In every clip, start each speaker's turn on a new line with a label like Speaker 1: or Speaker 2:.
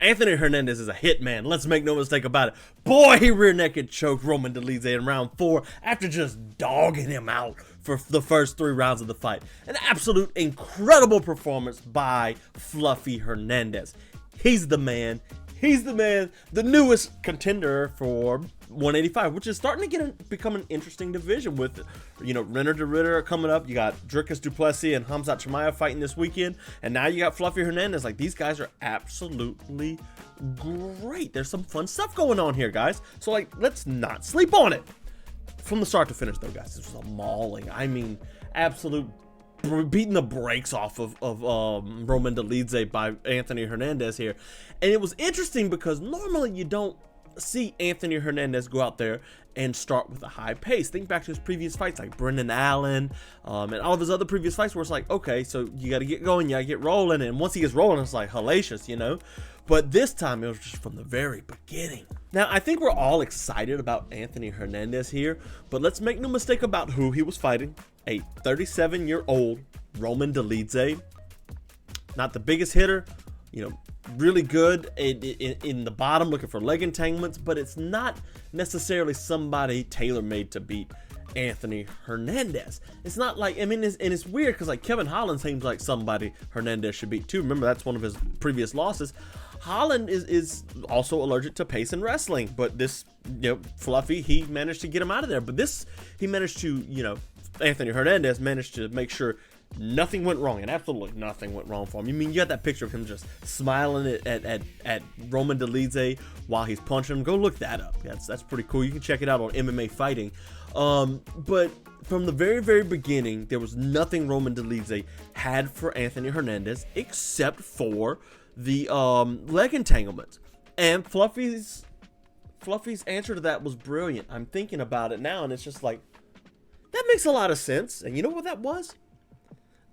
Speaker 1: Anthony Hernandez is a hitman. Let's make no mistake about it. Boy, he rear naked choked Roman Dolidze in round 4 after just dogging him out for the first 3 rounds of the fight. An absolute incredible performance by Fluffy Hernandez. He's the man. He's the man, the newest contender for 185, which is starting to become an interesting division with, Reinier de Ridder coming up. You got Dricus Du Plessis and Khamzat Chimaev fighting this weekend. And now you got Fluffy Hernandez. Like, these guys are absolutely great. There's some fun stuff going on here, guys. So, let's not sleep on it. From the start to finish, though, guys, this was a mauling. I mean, absolute beating the brakes off of Roman Dolidze by Anthony Hernandez here. And it was interesting because normally you don't see Anthony Hernandez go out there and start with a high pace. Think back to his previous fights like Brendan Allen and all of his other previous fights where it's like, okay, so you got to get going, you got to get rolling. And once he gets rolling, it's like hellacious, But this time it was just from the very beginning. Now, I think we're all excited about Anthony Hernandez here, but let's make no mistake about who he was fighting. A 37-year-old Roman Dolidze. Not the biggest hitter, really good in the bottom, looking for leg entanglements, but it's not necessarily somebody tailor-made to beat Anthony Hernandez. It's not like, it's weird because Kevin Holland seems like somebody Hernandez should beat too. Remember, that's one of his previous losses. Holland is also allergic to pace and wrestling, but this, Fluffy, he managed to get him out of there. But this, he managed to, Anthony Hernandez managed to make sure nothing went wrong, and absolutely nothing went wrong for him. You got that picture of him just smiling at Roman Dolidze while he's punching him. Go look that up. That's pretty cool. You can check it out on MMA Fighting. But from the very, very beginning, there was nothing Roman Dolidze had for Anthony Hernandez except for the leg entanglements. And Fluffy's answer to that was brilliant. I'm thinking about it now, and it's just like, that makes a lot of sense. And you know what that was?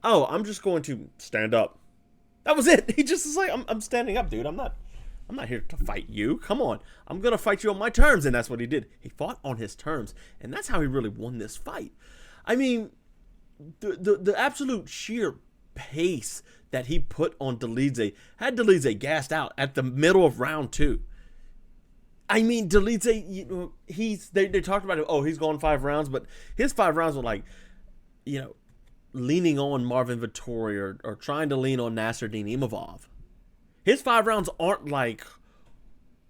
Speaker 1: Oh, I'm just going to stand up. That was it. He just is like, I'm standing up, dude. I'm not here to fight you. Come on. I'm going to fight you on my terms. And that's what he did. He fought on his terms. And that's how he really won this fight. I mean, the absolute sheer pace that he put on Dolidze had Dolidze gassed out at the middle of round 2. I mean, Dolidze, they talked about it. Oh, he's gone 5 rounds, but his 5 rounds were leaning on Marvin Vettori or trying to lean on Nasruddin Imavov. His 5 rounds aren't like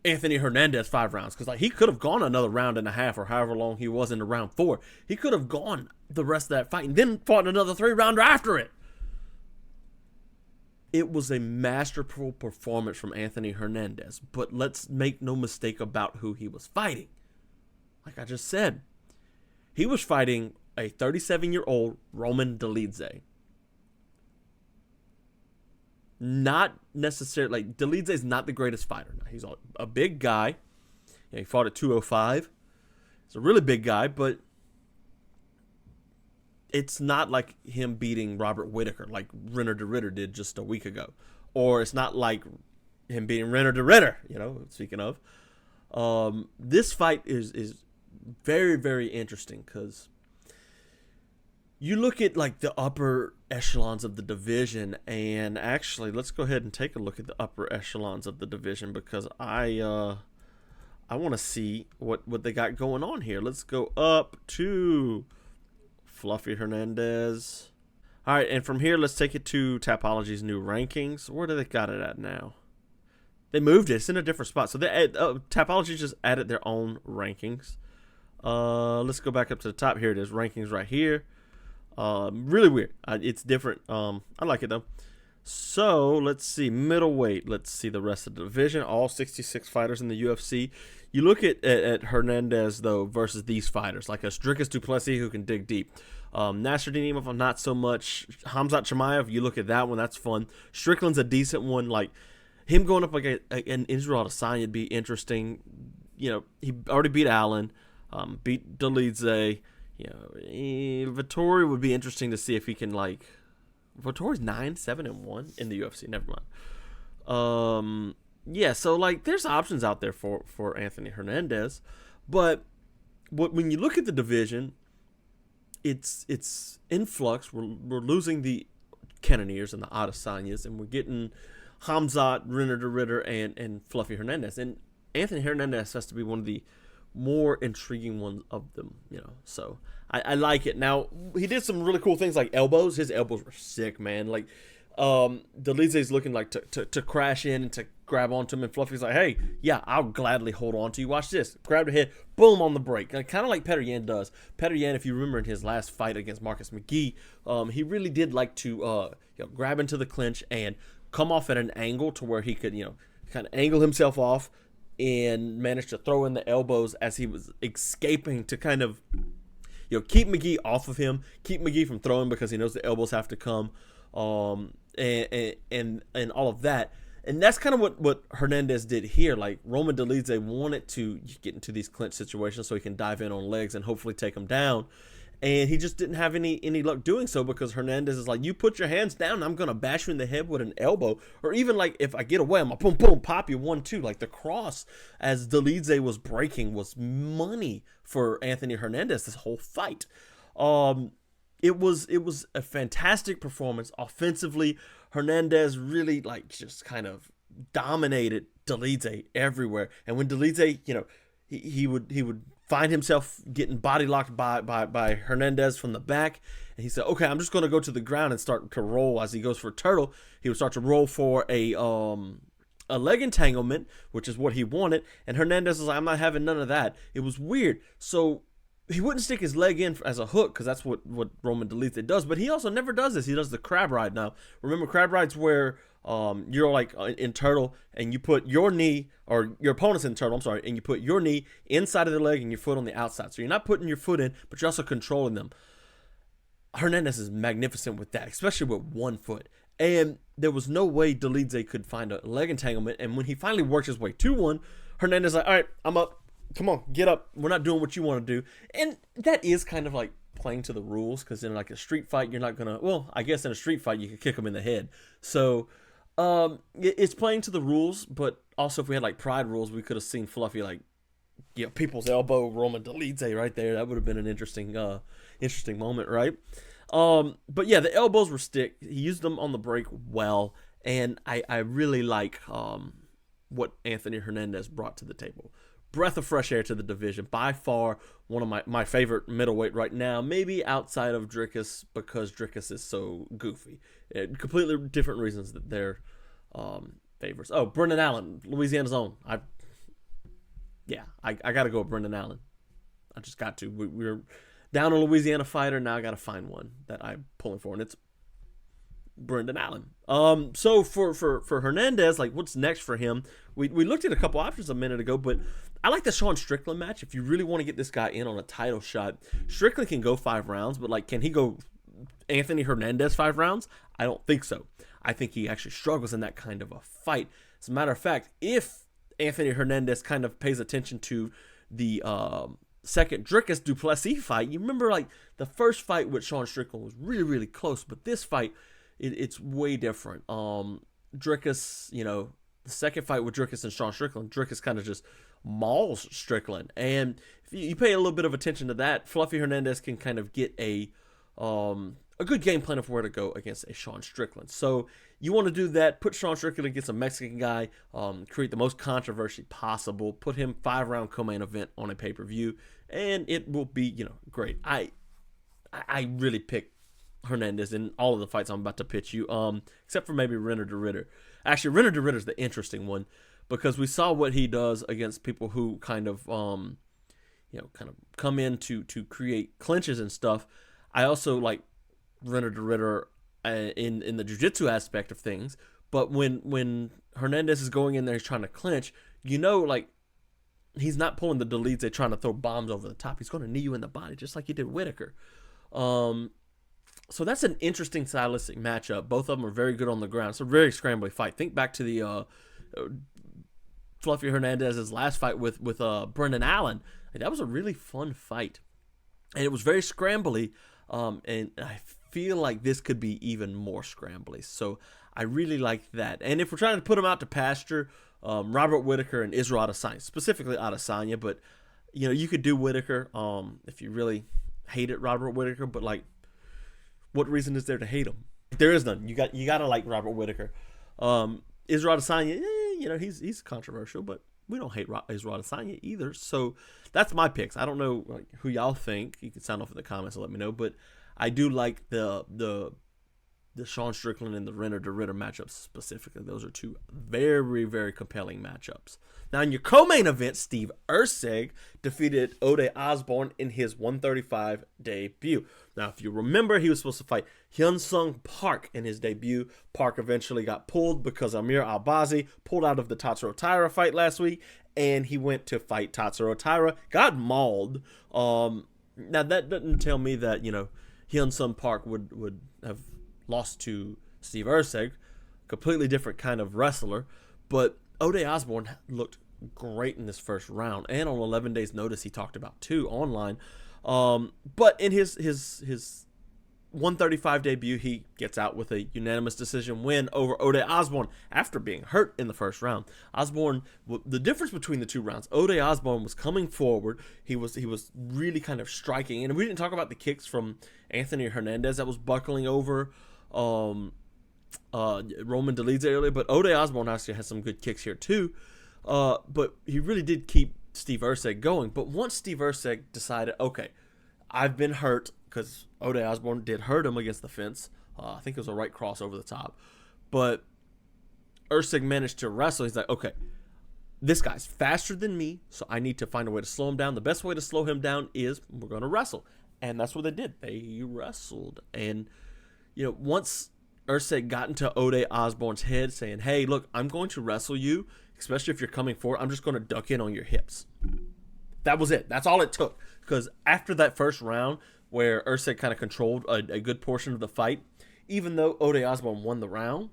Speaker 1: Anthony Hernandez 5 rounds, because he could have gone another round and a half or however long he was into round 4. He could have gone the rest of that fight and then fought another 3-rounder after it. It was a masterful performance from Anthony Hernandez, but let's make no mistake about who he was fighting. Like I just said, he was fighting a 37-year-old Roman Dolidze. Not necessarily, Dolidze is not the greatest fighter. Now, he's a big guy. He fought at 205. He's a really big guy, but it's not like him beating Robert Whittaker like Reinier de Ridder did just a week ago. Or it's not like him beating Reinier de Ridder, speaking of. This fight is very, very interesting because you look at the upper echelons of the division, and actually let's go ahead and take a look at the upper echelons of the division because I want to see what they got going on here. Let's go up to Fluffy Hernandez. All right, and from here, let's take it to Tapology's new rankings. Where do they got it at now? They moved it. It's in a different spot. So Tapology just added their own rankings. Let's go back up to the top. Here it is. Rankings right here. Really weird. It's different. I like it, though. So, let's see. Middleweight. Let's see the rest of the division. All 66 fighters in the UFC. You look at Hernandez, though, versus these fighters, like a Dricus Du Plessis who can dig deep. Nasruddin Imavov, not so much. Khamzat Chimaev, you look at that one, that's fun. Strickland's a decent one. Like, him going up an Israel Adesanya would be interesting. He already beat Allen, beat Dolidze. Vettori would be interesting to see if he can, Vettori's 9-7-1 in the UFC. Never mind. Yeah, so there's options out there for Anthony Hernandez, but when you look at the division, it's in flux. We're losing the Cannoniers and the Adesanyas, and we're getting Khamzat, Reinier de Ridder, and Fluffy Hernandez. And Anthony Hernandez has to be one of the more intriguing ones of them, So I like it. Now, he did some really cool things like elbows. His elbows were sick, man. Like, Dolidze's looking like to crash in and to grab onto him, and Fluffy's like, hey, yeah, I'll gladly hold on to you. Watch this. Grab the head, boom, on the break. Kind of like Petr Yan does. Petr Yan, if you remember in his last fight against Marcus McGee, he really did like to grab into the clinch and come off at an angle to where he could, kind of angle himself off and manage to throw in the elbows as he was escaping to kind of, keep McGee off of him, keep McGee from throwing because he knows the elbows have to come, and all of that. And that's kind of what Hernandez did here. Like, Roman Dolidze wanted to get into these clinch situations so he can dive in on legs and hopefully take him down. And he just didn't have any luck doing so because Hernandez is like, you put your hands down, I'm going to bash you in the head with an elbow. Or even like, if I get away, I'm going to boom, boom, pop you 1-2. Like, the cross as Dolidze was breaking was money for Anthony Hernandez this whole fight. It was a fantastic performance offensively. Hernandez really just kind of dominated Dolidze everywhere. And when Dolidze, he would find himself getting body locked by Hernandez from the back, and he said, okay, I'm just going to go to the ground and start to roll. As he goes for a turtle, he would start to roll for a leg entanglement, which is what he wanted. And Hernandez was like, I'm not having none of that. It was weird. So he wouldn't stick his leg in as a hook because that's what Roman Dolidze does. But he also never does this. He does the crab ride. Now, remember, crab ride's where you're like in turtle and you put your knee, or your opponent's in turtle, I'm sorry, and you put your knee inside of the leg and your foot on the outside. So you're not putting your foot in, but you're also controlling them. Hernandez is magnificent with that, especially with one foot. And there was no way Dolidze could find a leg entanglement. And when he finally worked his way to one, Hernandez like, all right, I'm up. Come on, get up. We're not doing what you want to do. And that is kind of like playing to the rules, because in like a street fight, you're not going to, well, I guess in a street fight, you could kick him in the head. So it's playing to the rules, but also if we had like pride rules, we could have seen Fluffy like, people's elbow Roman Dolidze right there. That would have been an interesting moment, right? But yeah, the elbows were stick. He used them on the break well, and I really like what Anthony Hernandez brought to the table. Breath of fresh air to the division. By far one of my favorite middleweight right now, maybe outside of Dricus, because Dricus is so goofy. Completely different reasons that they're favorites. Oh, Brendan Allen, Louisiana's own. I got to go with Brendan Allen. I just got to. We're down a Louisiana fighter. Now I got to find one that I'm pulling for, and it's Brendan Allen. So for Hernandez, like, what's next for him? We looked at a couple options a minute ago, but I like the Sean Strickland match. If you really want to get this guy in on a title shot, Strickland can go 5 rounds, but like, can he go Anthony Hernandez 5 rounds? I don't think so. I think he actually struggles in that kind of a fight. As a matter of fact, if Anthony Hernandez kind of pays attention to the second Dricus Du Plessis fight, you remember like the first fight with Sean Strickland was really, really close, but this fight, it's way different. Dricus, the second fight with Dricus and Sean Strickland, Dricus kind of just mauls Strickland. And if you pay a little bit of attention to that, Fluffy Hernandez can kind of get a good game plan of where to go against a Sean Strickland. So you want to do that, put Sean Strickland against a Mexican guy, create the most controversy possible, put him 5-round co-main event on a pay-per-view, and it will be, great. I really pick Hernandez in all of the fights I'm about to pitch you, except for maybe Reinier de Ridder. Actually, Reinier de Ridder is the interesting one, because we saw what he does against people who kind of come in to create clinches and stuff. I also like Reinier de Ridder in the jiu-jitsu aspect of things, but when Hernandez is going in there, he's trying to clinch, like, he's not pulling the Dolidze trying to throw bombs over the top. He's going to knee you in the body, just like he did Whittaker. So that's an interesting stylistic matchup. Both of them are very good on the ground. It's a very scrambly fight. Think back to the Fluffy Hernandez's last fight with Brendan Allen. That was a really fun fight, and it was very scrambly. And I feel like this could be even more scrambly. So I really like that. And if we're trying to put them out to pasture, Robert Whittaker and Israel Adesanya, specifically Adesanya, but you could do Whittaker if you really hated Robert Whittaker, but like, what reason is there to hate him? There is none. You got to like Robert Whittaker. Israel Adesanya, you know, he's controversial, but we don't hate Israel Adesanya either. So that's my picks. I don't know like, who y'all think. You can sound off in the comments and let me know. But I do like the Sean Strickland and the Reinier de Ridder matchups specifically. Those are two very, very compelling matchups. Now, in your co-main event, Steve Erceg defeated Ode Osborne in his 135 debut. Now, if you remember, he was supposed to fight Hyun-Sung Park in his debut. Park eventually got pulled because Amir Albazi pulled out of the Tatsuro Taira fight last week, and he went to fight Tatsuro Taira, got mauled. Now, that doesn't tell me that, you know, Hyun-Sung Park would have lost to Steve Erceg, completely different kind of wrestler, but Ode Osborne looked great in this first round, and on 11 days notice he talked about too online. But in his 135 debut, he gets out with a unanimous decision win over Ode Osborne after being hurt in the first round. Osborne, the difference between the two rounds, Ode Osborne was coming forward. He was really kind of striking, and we didn't talk about the kicks from Anthony Hernandez that was buckling over Roman Dolidze earlier, but Ode Osborne actually has some good kicks here too. But he really did keep Steve Erceg going. But once Steve Erceg decided, okay, I've been hurt, because Ode Osborne did hurt him against the fence. I think it was a right cross over the top. But Erceg managed to wrestle. He's like, okay, this guy's faster than me, so I need to find a way to slow him down. The best way to slow him down is we're going to wrestle. And that's what they did. They wrestled. And, you know, once Erceg got into Ode Osborne's head saying, hey, look, I'm going to wrestle you, especially if you're coming forward. I'm just going to duck in on your hips. That was it. That's all it took. Because after that first round, where Erceg kind of controlled a good portion of the fight, even though Ode Osborne won the round,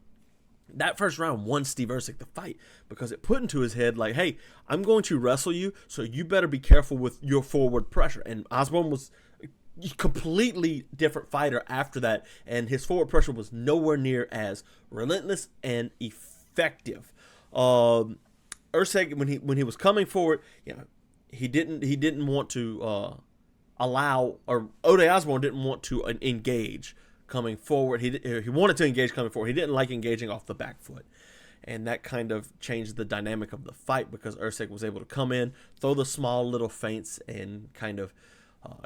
Speaker 1: that first round won Steve Erceg the fight, because it put into his head like, hey, I'm going to wrestle you, so you better be careful with your forward pressure. And Osborne was a completely different fighter after that, and his forward pressure was nowhere near as relentless and effective. Erceg, when he was coming forward, you know, he didn't want to allow, or Ode Osborne didn't want to engage coming forward. He wanted to engage coming forward. He didn't like engaging off the back foot. And that kind of changed the dynamic of the fight, because Erceg was able to come in, throw the small little feints, and kind of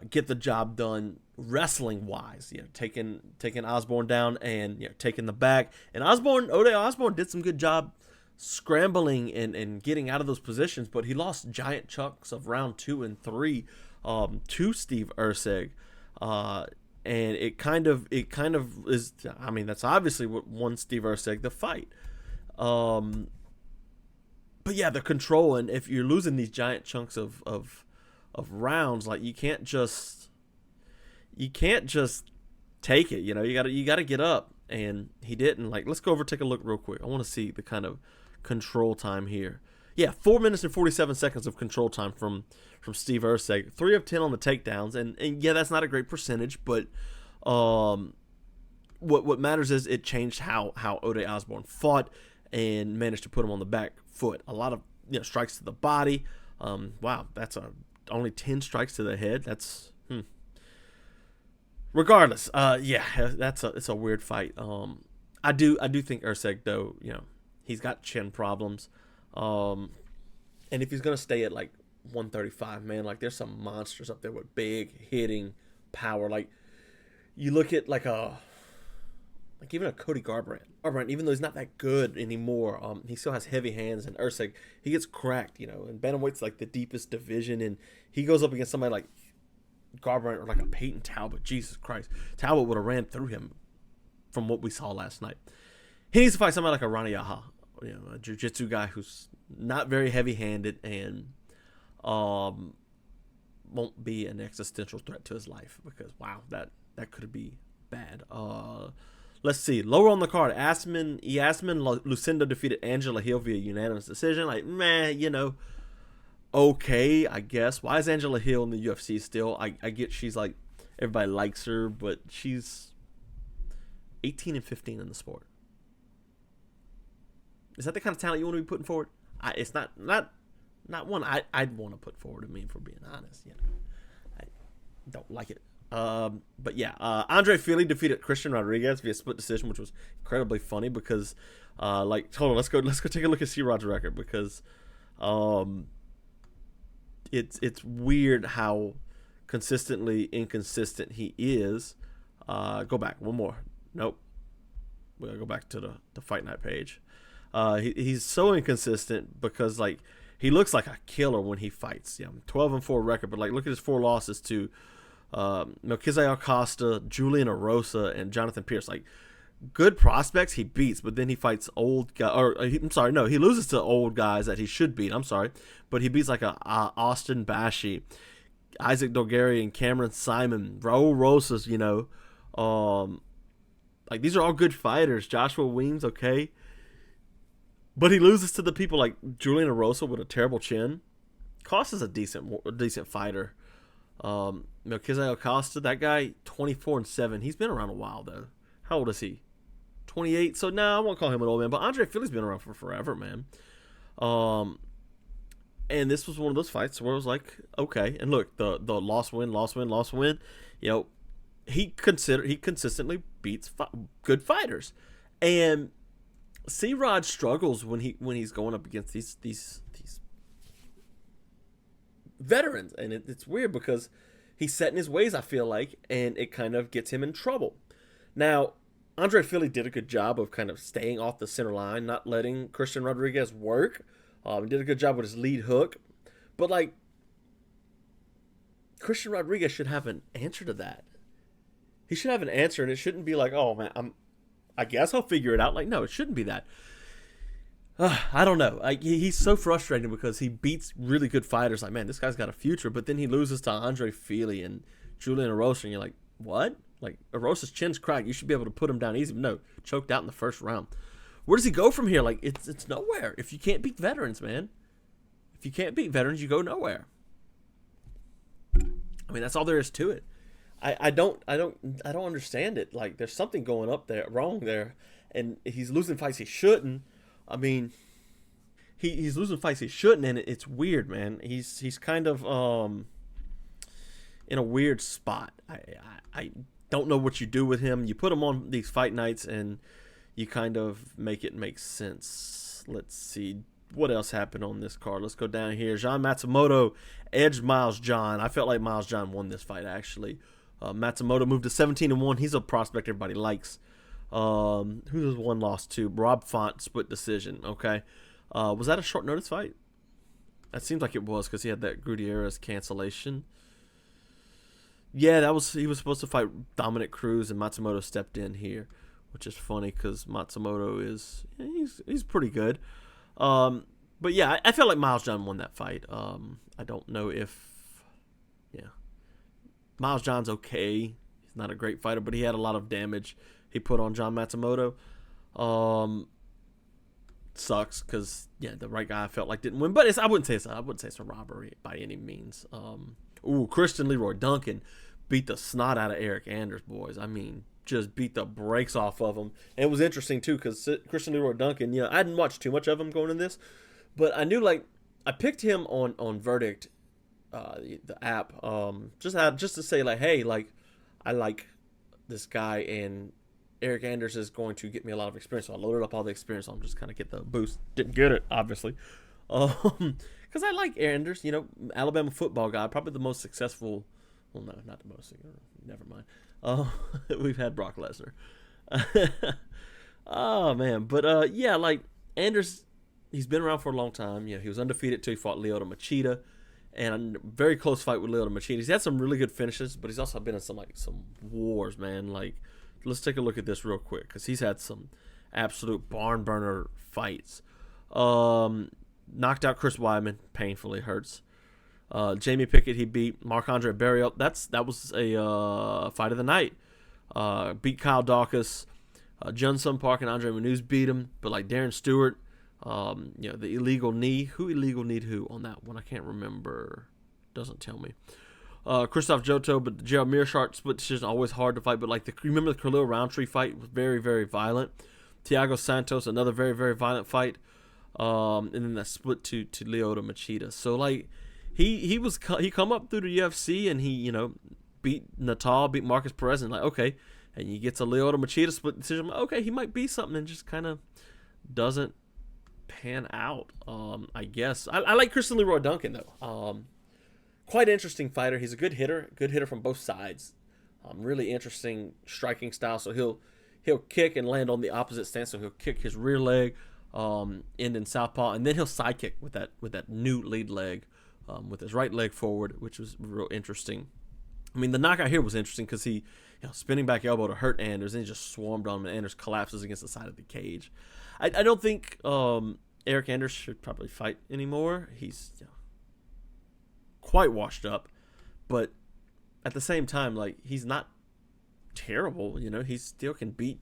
Speaker 1: get the job done wrestling-wise. You know, taking Osborne down and, you know, taking the back. And Ode Osborne did some good job scrambling and getting out of those positions, but he lost giant chunks of round 2 and 3 to Steve Erceg. And it kind of is, I mean, that's obviously what won Steve Erceg the fight. But yeah, the control, and if you're losing these giant chunks of rounds, like you can't just take it, you know, you gotta get up, and he didn't. Like, let's go over, take a look real quick. I want to see the kind of control time here. Yeah, 4 minutes and 47 seconds of control time from Steve Erceg. 3 of 10 on the takedowns, and yeah, that's not a great percentage, but what matters is it changed how Ode Osborne fought and managed to put him on the back foot. A lot of, you know, strikes to the body. Wow, that's only 10 strikes to the head. That's regardless. Yeah, it's a weird fight. I do think Erceg, though, you know, he's got chin problems. And if he's gonna stay at like 135, man, like there's some monsters up there with big hitting power. Like you look at like even a Cody Garbrandt, even though he's not that good anymore, he still has heavy hands. And Erceg, he gets cracked, you know. And bantamweight's like the deepest division, and he goes up against somebody like Garbrandt or like a Peyton Talbot. Jesus Christ, Talbot would have ran through him from what we saw last night. He needs to fight somebody like a Raniyaha, you know, a jiu-jitsu guy who's not very heavy-handed and won't be an existential threat to his life, because wow, that could be bad. Let's see. Lower on the card, Yasmin Lucinda defeated Angela Hill via unanimous decision. Like, meh, you know, okay, I guess. Why is Angela Hill in the UFC still? I get she's like, everybody likes her, but she's 18 and 15 in the sport. Is that the kind of talent you want to be putting forward? It's not one I'd want to put forward to me, for being honest. You know, I don't like it But yeah, Andre Fili defeated Christian Rodriguez via split decision, which was incredibly funny because, hold on, let's go take a look at C-Rod's record because, it's weird how consistently inconsistent he is. Go back one more. Nope. We gotta go back to the Fight Night page. He's so inconsistent because like he looks like a killer when he fights. 12-4 record, but like look at his 4 losses to Melquizael Acosta, Julian Erosa, and Jonathan Pierce. Like good prospects he beats, but then he fights old guys. He loses to old guys that he should beat. I'm sorry, but he beats like a Austin Bashi, Isaac Dogarian, Cameron Simon, Raul Rosas. Like these are all good fighters. Joshua Weems, okay. But he loses to the people like Julian Erosa with a terrible chin. Costa's a decent fighter. Melquizael Acosta, that guy, 24-7. He's been around a while though. How old is he? 28. So I won't call him an old man. But Andre Fili's been around for forever, man. And this was one of those fights where it was like, okay. And look, the loss win. He consistently beats good fighters, and C-Rod struggles when he's going up against these veterans, and it's weird because he's set in his ways, I feel like, and it kind of gets him in trouble. Now, Andre Fili did a good job of kind of staying off the center line, not letting Christian Rodriguez work. He did a good job with his lead hook, but like Christian Rodriguez should have an answer to that. He should have an answer, and it shouldn't be like, oh man, I guess I'll figure it out. Like, no, it shouldn't be that. I don't know. He's so frustrating because he beats really good fighters. Like, man, this guy's got a future. But then he loses to Andre Fili and Julian Erosa, and you're like, what? Like, Erosa's chin's cracked. You should be able to put him down easy. No, choked out in the first round. Where does he go from here? Like, it's nowhere. If you can't beat veterans, man. If you can't beat veterans, you go nowhere. I mean, that's all there is to it. I don't understand it. Like, there's something going wrong there, and he's losing fights he shouldn't. I mean, he's losing fights he shouldn't, and it's weird, man. He's kind of in a weird spot. I don't know what you do with him. You put him on these fight nights, and you kind of make it make sense. Let's see what else happened on this card. Let's go down here. Jean Matsumoto edged Miles John. I felt like Miles John won this fight, actually. Matsumoto moved to 17-1. He's a prospect everybody likes. Who does one loss to? Rob Font, split decision. Okay. Was that a short notice fight? That seems like it was because he had that Gutierrez cancellation. Yeah, he was supposed to fight Dominic Cruz, and Matsumoto stepped in here, which is funny because Matsumoto he's pretty good. But yeah, I feel like Miles John won that fight. I don't know if Miles John's okay. He's not a great fighter, but he had a lot of damage he put on John Matsumoto. Sucks because the right guy I felt like didn't win, but I wouldn't say it's a robbery by any means. Christian Leroy Duncan beat the snot out of Eric Anders, boys. I mean, just beat the brakes off of him. And it was interesting too because Christian Leroy Duncan, I hadn't watched too much of him going in this, but I knew I picked him on Verdict, the app, just to say hey, I like this guy, and Eric Anders is going to get me a lot of experience. So I loaded up all the experience. So I'm just kind of get the boost. Didn't get it, obviously, because I like Anders. Alabama football guy, probably the most successful. Well, no, not the most. Never mind. We've had Brock Lesnar. Oh man, but Anders, he's been around for a long time. He was undefeated till he fought Lyoto Machida. And a very close fight with Lyoto Machida. He's had some really good finishes, but he's also been in some wars, man. Let's take a look at this real quick because he's had some absolute barn burner fights. Knocked out Chris Weidman, painfully hurts. Jamie Pickett, he beat Marc-Andre Barrios. That was a fight of the night. Beat Kyle Dawkins. Jun Sung Park and Andre Manuz beat him, but Darren Stewart. The illegal knee. Who illegal kneed who on that one? I can't remember. Doesn't tell me. Christoph Jotto, but the Gerald Meerschaert split decision, always hard to fight. But remember the Khalil Roundtree fight was very, very violent. Thiago Santos, another very, very violent fight. And then that split to Lyoto Machida. So he come up through the UFC, and he beat Natal, beat Marcus Perez, and like, okay, and you get to Lyoto Machida split decision. Okay, he might be something, and just kind of doesn't pan out. I guess I like Christian Leroy Duncan though. Quite interesting fighter. He's a good hitter from both sides. Really interesting striking style. So he'll kick and land on the opposite stance. So he'll kick his rear leg, end in southpaw, and then he'll side kick with that new lead leg, with his right leg forward, which was real interesting. I mean, the knockout here was interesting because he, spinning back elbow to hurt Anders, and he just swarmed on him, and Anders collapses against the side of the cage. I don't think Eric Anders should probably fight anymore. He's quite washed up, but at the same time, like, he's not terrible. He still can beat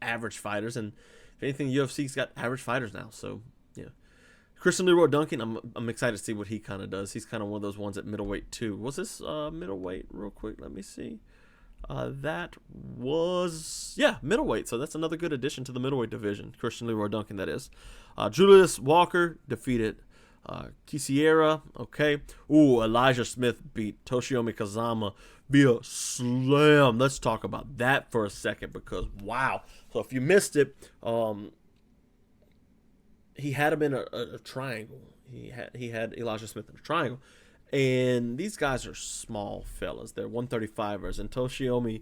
Speaker 1: average fighters, and if anything, the UFC's got average fighters now. So Christian Leroy Duncan, I'm excited to see what he kind of does. He's kind of one of those ones at middleweight too. Was this middleweight? Real quick, let me see. That was middleweight. So that's another good addition to the middleweight division. Christian Leroy Duncan, that is. Julius Walker defeated Kisiera. Okay. Elijah Smith beat Toshiomi Kazama via slam. Let's talk about that for a second, because wow. So if you missed it, he had him in a triangle. He had Elijah Smith in a triangle. And these guys are small fellas. They're 135ers. And Toshiomi,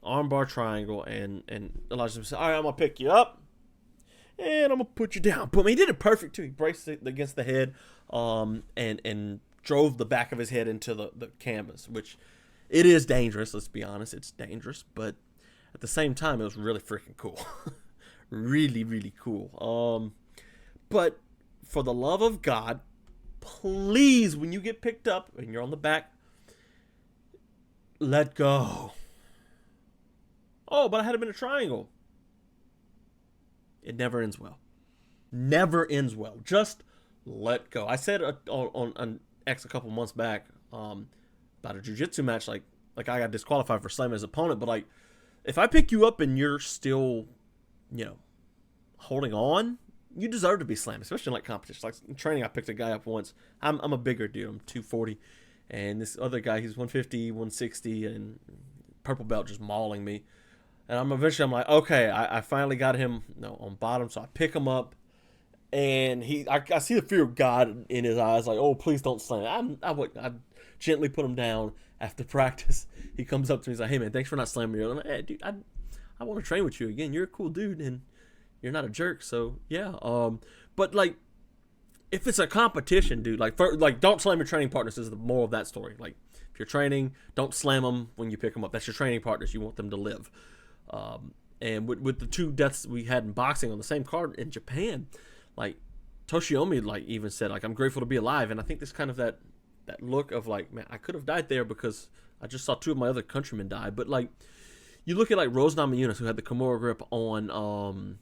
Speaker 1: armbar triangle, and Elijah Smith said, all right, I'm going to pick you up, and I'm going to put you down. Boom. He did it perfect, too. He braced it against the head, and drove the back of his head into the canvas, which it is dangerous. Let's be honest. It's dangerous. But at the same time, it was really freaking cool. Really, really cool. But for the love of God, please, when you get picked up and you're on the back, let go. Oh, but I had him in a triangle. It never ends well. Never ends well. Just let go. I said on X a couple months back about a jiu-jitsu match, like I got disqualified for slamming his opponent, but like, if I pick you up and you're still, holding on, you deserve to be slammed, especially in like competition. Like in training, I picked a guy up once. I'm a bigger dude. I'm 240, and this other guy, he's 150, 160, and purple belt just mauling me. And I'm like, okay, I finally got him on bottom, so I pick him up, and I see the fear of God in his eyes, like, oh, please don't slam. I gently put him down. After practice, he comes up to me, he's like, hey man, thanks for not slamming me. I'm like, hey dude, I want to train with you again. You're a cool dude, and you're not a jerk, so yeah. But like, if it's a competition, dude, like don't slam your training partners is the moral of that story. Like, if you're training, don't slam them when you pick them up. That's your training partners. You want them to live. And with the two deaths we had in boxing on the same card in Japan, like Toshiomi like even said, like, I'm grateful to be alive. And I think there's kind of that look of like, man, I could have died there because I just saw two of my other countrymen die. But like, you look at like Rose Namajunas, who had the Kimura grip on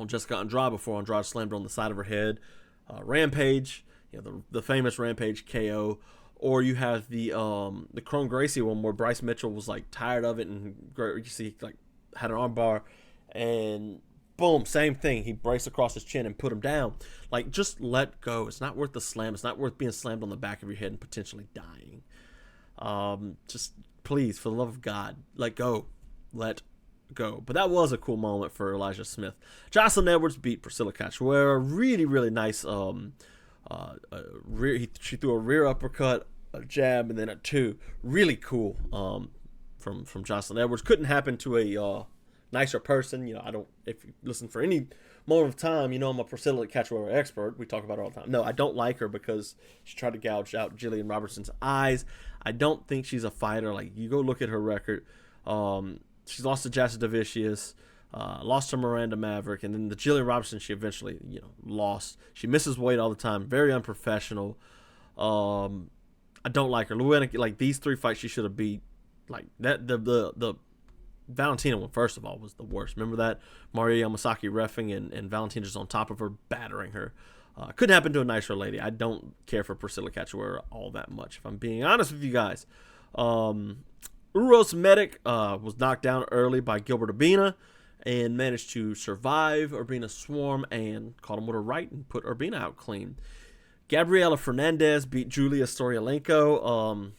Speaker 1: Jessica Andrade before Andrade slammed her on the side of her head. Rampage, the famous Rampage KO. Or you have the Chrome Gracie one where Bryce Mitchell was like tired of it, and you see like had an armbar, and boom, same thing. He braced across his chin and put him down. Like, just let go. It's not worth the slam. It's not worth being slammed on the back of your head and potentially dying. Just please, for the love of God, let go. Let go. But that was a cool moment for Elijah Smith. Jocelyn Edwards beat Priscilla Cachoeira. Really, really nice. She threw a rear uppercut, a jab, and then a two. Really cool. From Jocelyn Edwards. Couldn't happen to a nicer person. If you listen for any moment of time, I'm a Priscilla Cachoeira expert. We talk about her all the time. No, I don't like her because she tried to gouge out Jillian Robertson's eyes. I don't think she's a fighter. Like, you go look at her record. She's lost to Jassa Davicius, lost to Miranda Maverick, and then the Jillian Robertson she eventually, lost. She misses weight all the time. Very unprofessional. I don't like her. Luana, like, these three fights she should have beat. Like, that the Valentina one, first of all, was the worst. Remember that? Maria Yamasaki reffing and Valentina just on top of her, battering her. Couldn't happen to a nicer lady. I don't care for Priscilla Cachoeira all that much, if I'm being honest with you guys. Uros Medic was knocked down early by Gilbert Urbina and managed to survive Urbina's swarm and caught him with a right and put Urbina out clean. Gabriela Fernandez beat Julia Storyalenko.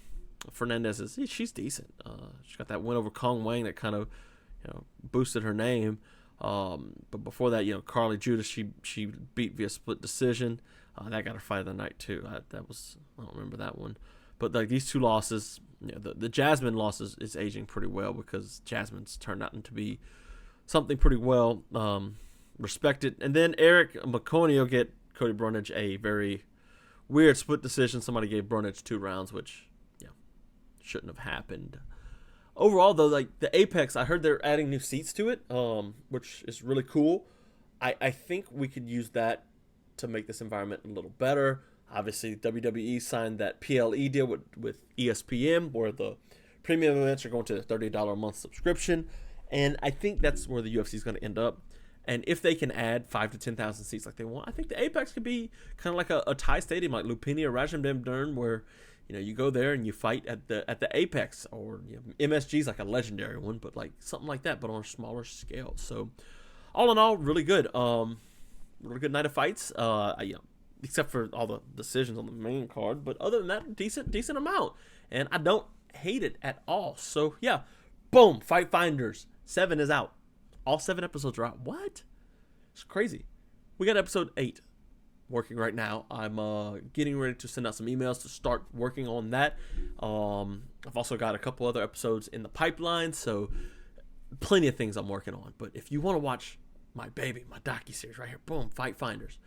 Speaker 1: Hernandez she's decent. She got that win over Kong Wang that kind of boosted her name. But before that, Carly Judas, she beat via split decision. That got her fight of the night too. I don't remember that one. But like these two losses, the Jasmine loss is aging pretty well because Jasmine's turned out to be something pretty well respected. And then Eric McConey will get Cody Brunage a very weird split decision. Somebody gave Brunage 2 rounds, which shouldn't have happened. Overall, though, like the Apex, I heard they're adding new seats to it, which is really cool. I think we could use that to make this environment a little better. Obviously, WWE signed that PLE deal with ESPN, where the premium events are going to the $30 a month subscription, and I think that's where the UFC is going to end up. And if they can add 5,000 to 10,000 seats like they want, I think the Apex could be kind of like a Thai stadium, like Lumpini or Rajendram, where you go there and you fight at the Apex, or MSG is like a legendary one, but like something like that, but on a smaller scale. So, all in all, really good. Really good night of fights. Except for all the decisions on the main card, but other than that, decent amount, and I don't hate it at all. So yeah, boom, Fight Finders 7 is out. All 7 episodes are out. What? It's crazy. We got episode 8. Working right now. I'm getting ready to send out some emails to start working on that. I've also got a couple other episodes in the pipeline, so plenty of things I'm working on. But if you want to watch my docu-series right here, boom, Fight Finders.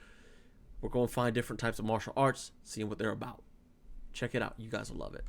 Speaker 1: We're going to find different types of martial arts, seeing what they're about. Check it out. You guys will love it.